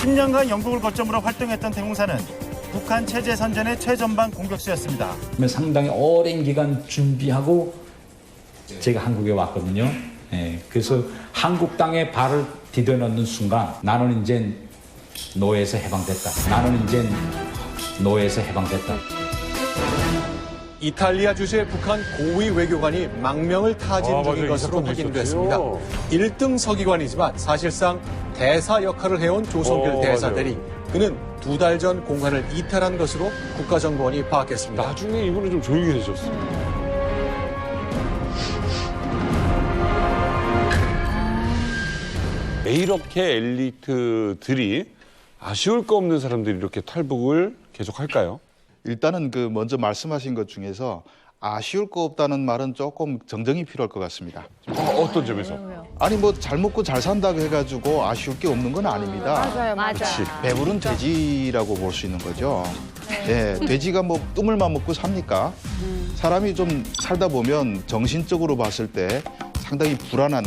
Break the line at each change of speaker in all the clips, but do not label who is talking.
10년간 영국을 거점으로 활동했던 대공사는 북한 체제 선전의 최전방 공격수였습니다.
상당히 오랜 기간 준비하고 제가 한국에 왔거든요. 그래서 한국 땅에 발을 디뎌놓는 순간 나는 이제 노예에서 해방됐다. 나는 이제 노예에서 해방됐다.
이탈리아 주재 북한 고위 외교관이 망명을 타진 중인 것으로 확인됐습니다. 1등 서기관이지만 사실상 대사 역할을 해온 조성길 대사 대리. 그는 2달 전 공간을 이탈한 것으로 국가정보원이 파악했습니다.
나중에 이분은 좀 조용히 해주셨어요. 왜 이렇게 엘리트들이 아쉬울 거 없는 사람들이 이렇게 탈북을 계속할까요?
일단은 먼저 말씀하신 것 중에서 아쉬울 거 없다는 말은 조금 정정이 필요할 것 같습니다.
어떤 점에서?
아니 잘 먹고 잘 산다고 해가지고 아쉬울 게 없는 건 아닙니다.
맞아요.
배부른 돼지라고 볼 수 있는 거죠. 네, 돼지가 뜸을만 먹고 삽니까? 사람이 좀 살다 보면 정신적으로 봤을 때 상당히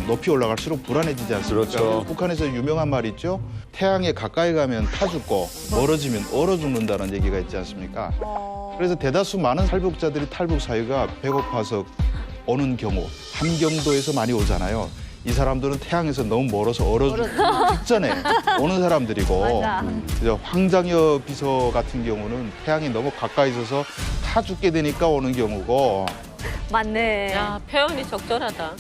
높이 올라갈수록 불안해지지 않습니까?
그렇죠.
북한에서 유명한 말 있죠. 태양에 가까이 가면 타 죽고 멀어지면 얼어 죽는다는 얘기가 있지 않습니까? 그래서 대다수 많은 탈북자들이 탈북 사유가 배고파서 오는 경우 함경도에서 많이 오잖아요. 이 사람들은 태양에서 너무 멀어서 얼어 죽기 직전에 오는 사람들이고 황장여 비서 같은 경우는 태양이 너무 가까이 있어서 타 죽게 되니까 오는 경우고.
맞네.
야, 표현이 적절하다.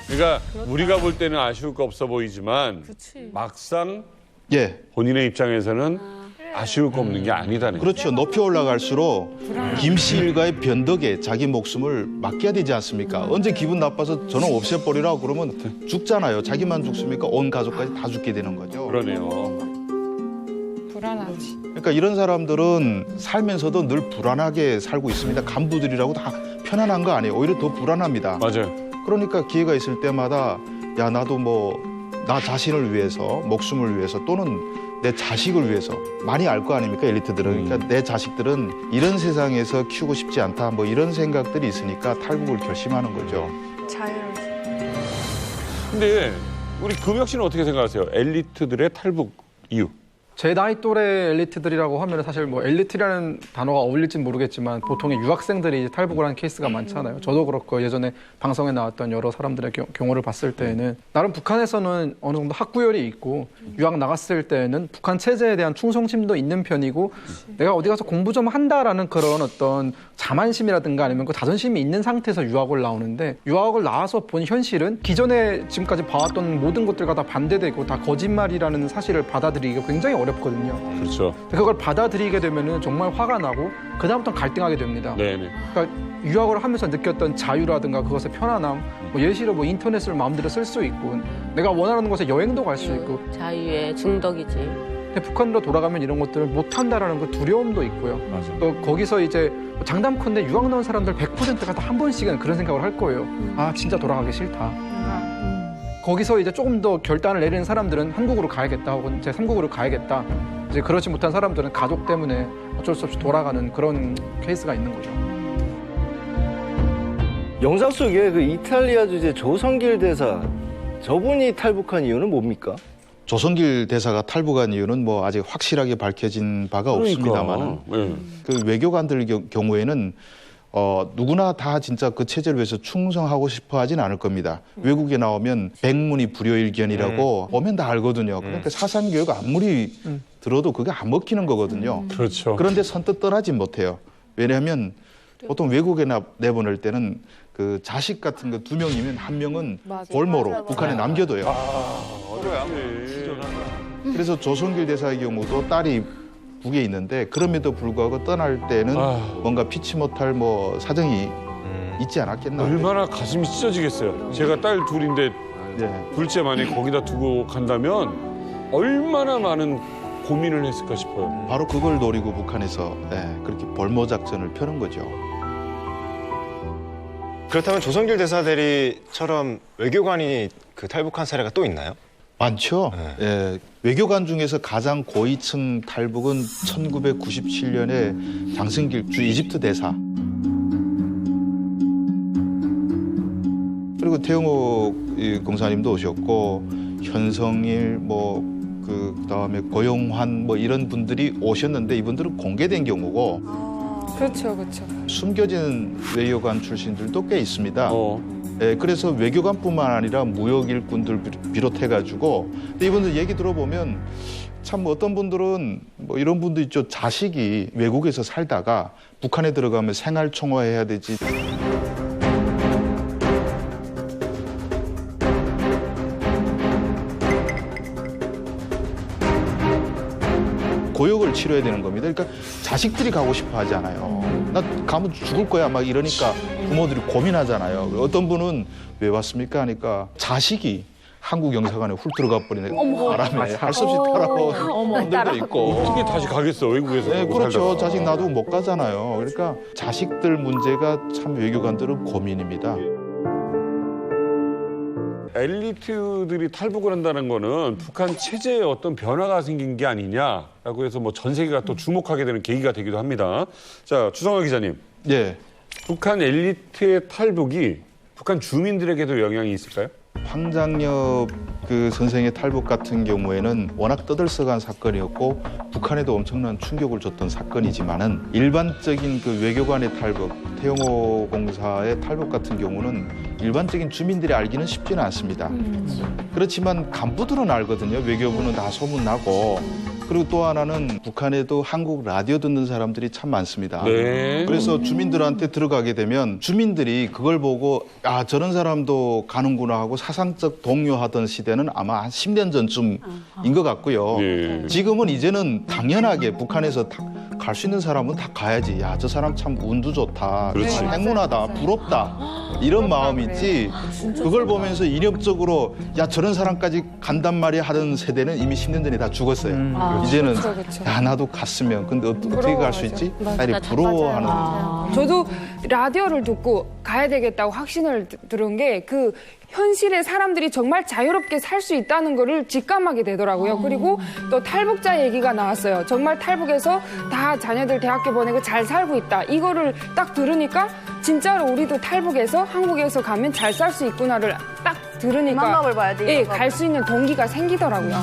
그러니까 우리가 볼 때는 아쉬울 거 없어 보이지만 막상
예.
본인의 입장에서는 아쉬울 거 없는 게 아니다네.
그렇죠. 높이 올라갈수록 김씨 일가의 변덕에 자기 목숨을 맡겨야 되지 않습니까? 언제 기분 나빠서 저는 없애버리라고 그러면 죽잖아요. 자기만 죽습니까? 온 가족까지 다 죽게 되는 거죠.
그러네요.
불안하지.
그러니까 이런 사람들은 살면서도 늘 불안하게 살고 있습니다. 간부들이라고 다 편안한 거 아니에요. 오히려 더 불안합니다.
맞아요.
그러니까 기회가 있을 때마다 야 나도 나 자신을 위해서 목숨을 위해서 또는 내 자식을 위해서 많이 알 거 아닙니까 엘리트들은. 그러니까 내 자식들은 이런 세상에서 키우고 싶지 않다 이런 생각들이 있으니까 탈북을 결심하는 거죠.
자유롭게.
근데 우리 금혁 씨는 어떻게 생각하세요? 엘리트들의 탈북 이유.
제 나이 또래 엘리트들이라고 하면 사실 엘리트라는 단어가 어울릴진 모르겠지만 보통의 유학생들이 탈북을 한 케이스가 많잖아요. 저도 그렇고 예전에 방송에 나왔던 여러 사람들의 경우를 봤을 때에는 나름 북한에서는 어느 정도 학구열이 있고 유학 나갔을 때에는 북한 체제에 대한 충성심도 있는 편이고 내가 어디 가서 공부 좀 한다라는 그런 어떤 자만심이라든가 아니면 그 자존심이 있는 상태에서 유학을 나오는데 유학을 나와서 본 현실은 기존에 지금까지 봐왔던 모든 것들과 다 반대되고 다 거짓말이라는 사실을 받아들이기가 굉장히 어렵거든요.
그렇죠.
그걸 받아들이게 되면은 정말 화가 나고 그다음부터는 갈등하게 됩니다.
네네.
그러니까 유학을 하면서 느꼈던 자유라든가 그것의 편안함, 예시로 인터넷을 마음대로 쓸 수 있고 내가 원하는 곳에 여행도 갈 수 있고
자유의 중덕이지.
근데 북한으로 돌아가면 이런 것들을 못한다라는 그 두려움도 있고요.
맞아요.
또 거기서 이제 장담컨대 유학 나온 사람들 100%가 다 한 번씩은 그런 생각을 할 거예요. 아 진짜 돌아가기 싫다. 거기서 이제 조금 더 결단을 내리는 사람들은 한국으로 가야겠다 혹은 제3국으로 가야겠다. 이제 그렇지 못한 사람들은 가족 때문에 어쩔 수 없이 돌아가는 그런 케이스가 있는 거죠.
영상 속에 그 이탈리아 주재 조성길 대사 저분이 탈북한 이유는 뭡니까?
조성길 대사가 탈북한 이유는 아직 확실하게 밝혀진 바가 없습니다만 그 외교관들 경우에는 누구나 다 진짜 그 체제를 위해서 충성하고 싶어 하진 않을 겁니다. 외국에 나오면 백문이 불여일견이라고 오면 다 알거든요. 그러니까 사상교육 아무리 들어도 그게 안 먹히는 거거든요.
그렇죠.
그런데 선뜻 떠나지 못해요. 왜냐하면 보통 외국에 내보낼 때는 그 자식 같은 거 2명이면 1명은 볼모로 북한에 남겨둬요. 그래서 조성길 대사의 경우도 딸이 북에 있는데 그럼에도 불구하고 떠날 때는 뭔가 피치 못할 사정이 있지 않았겠나.
얼마나 가슴이 찢어지겠어요. 제가 딸 둘인데
네.
둘째 만에 거기다 두고 간다면 얼마나 많은 고민을 했을까 싶어요.
바로 그걸 노리고 북한에서 그렇게 볼모 작전을 펴는 거죠.
그렇다면 조성길 대사 대리처럼 외교관이 그 탈북한 사례가 또 있나요?
많죠. 예, 외교관 중에서 가장 고위층 탈북은 1997년에 장승길 주 이집트 대사. 그리고 태영호 이 공사님도 오셨고 현성일 그다음에 고용환 이런 분들이 오셨는데 이분들은 공개된 경우고
그렇죠, 그렇죠.
숨겨진 외교관 출신들도 꽤 있습니다.
어.
예, 그래서 외교관뿐만 아니라 무역 일꾼들 비롯해가지고 근데 이분들 얘기 들어보면 참 어떤 분들은 이런 분도 있죠. 자식이 외국에서 살다가 북한에 들어가면 생활 총화해야 되지. 고역을 치러야 되는 겁니다. 그러니까 자식들이 가고 싶어 하잖아요. 나 가면 죽을 거야 막 이러니까 부모들이 고민하잖아요. 어떤 분은 왜 왔습니까 하니까 자식이 한국 영사관에 훌 들어가 버리네. 바람에 할 수 없이 따라오는 분들도 있고.
어떻게 다시 가겠어 외국에서.
네,
가고
그렇죠.
살다가.
자식 놔두고 못 가잖아요. 그러니까 자식들 문제가 참 외교관들은 고민입니다.
엘리트들이 탈북을 한다는 거는 북한 체제에 어떤 변화가 생긴 게 아니냐라고 해서 전 세계가 또 주목하게 되는 계기가 되기도 합니다. 자, 주성화 기자님.
예.
북한 엘리트의 탈북이 북한 주민들에게도 영향이 있을까요?
황장엽 그 선생의 탈북 같은 경우에는 워낙 떠들썩한 사건이었고 북한에도 엄청난 충격을 줬던 사건이지만은 일반적인 그 외교관의 탈북, 태영호 공사의 탈북 같은 경우는 일반적인 주민들이 알기는 쉽지는 않습니다. 그렇지만 간부들은 알거든요. 외교부는 다 소문나고. 그리고 또 하나는 북한에도 한국 라디오 듣는 사람들이 참 많습니다.
네.
그래서 주민들한테 들어가게 되면 주민들이 그걸 보고 아 저런 사람도 가는구나 하고 사상적 동요하던 시대는 아마 한 10년 전쯤인 것 같고요.
네.
지금은 이제는 당연하게 북한에서 갈 수 있는 사람은 다 가야지. 야, 저 사람 참 운도 좋다.
그렇지.
참 행운하다. 부럽다. 이런 마음이 있지. 그걸 보면서 이념적으로 야, 저런 사람까지 간단 말이야 하던 세대는 이미 10년 전에 다 죽었어요. 이제는
그렇죠.
야, 나도 갔으면. 근데 어떻게 갈 수 있지?
맞아.
아니, 부러워하는.
저도 라디오를 듣고 가야 되겠다고 확신을 들은 게 그 현실에 사람들이 정말 자유롭게 살 수 있다는 거를 직감하게 되더라고요. 그리고 또 탈북자 얘기가 나왔어요. 정말 탈북해서 다 자녀들 대학교 보내고 잘 살고 있다. 이거를 딱 들으니까 진짜로 우리도 탈북해서 한국에서 가면 잘 살 수 있구나를 딱 들으니까
희망감을 봐야 돼.
예, 갈 수 있는 동기가 생기더라고요.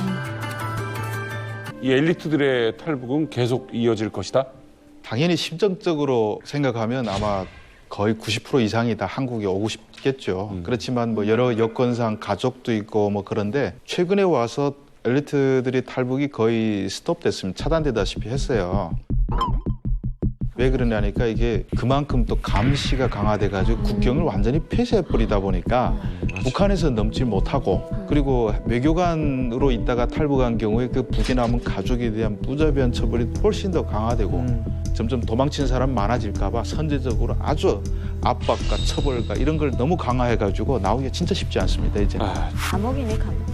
이 엘리트들의 탈북은 계속 이어질 것이다.
당연히 심정적으로 생각하면 아마 거의 90% 이상이 다 한국에 오고 싶겠죠. 그렇지만 여러 여건상 가족도 있고 그런데 최근에 와서 엘리트들이 탈북이 거의 스톱됐습니다. 차단되다시피 했어요. 왜 그러냐니까 이게 그만큼 또 감시가 강화돼가지고 국경을 완전히 폐쇄해버리다 보니까 북한에서 넘지 못하고 그리고 외교관으로 있다가 탈북한 경우에 그 북에 남은 가족에 대한 무자비한 처벌이 훨씬 더 강화되고 점점 도망친 사람 많아질까 봐 선제적으로 아주 압박과 처벌과 이런 걸 너무 강화해가지고 나오기가 진짜 쉽지 않습니다, 이제.
감옥이네, 감옥.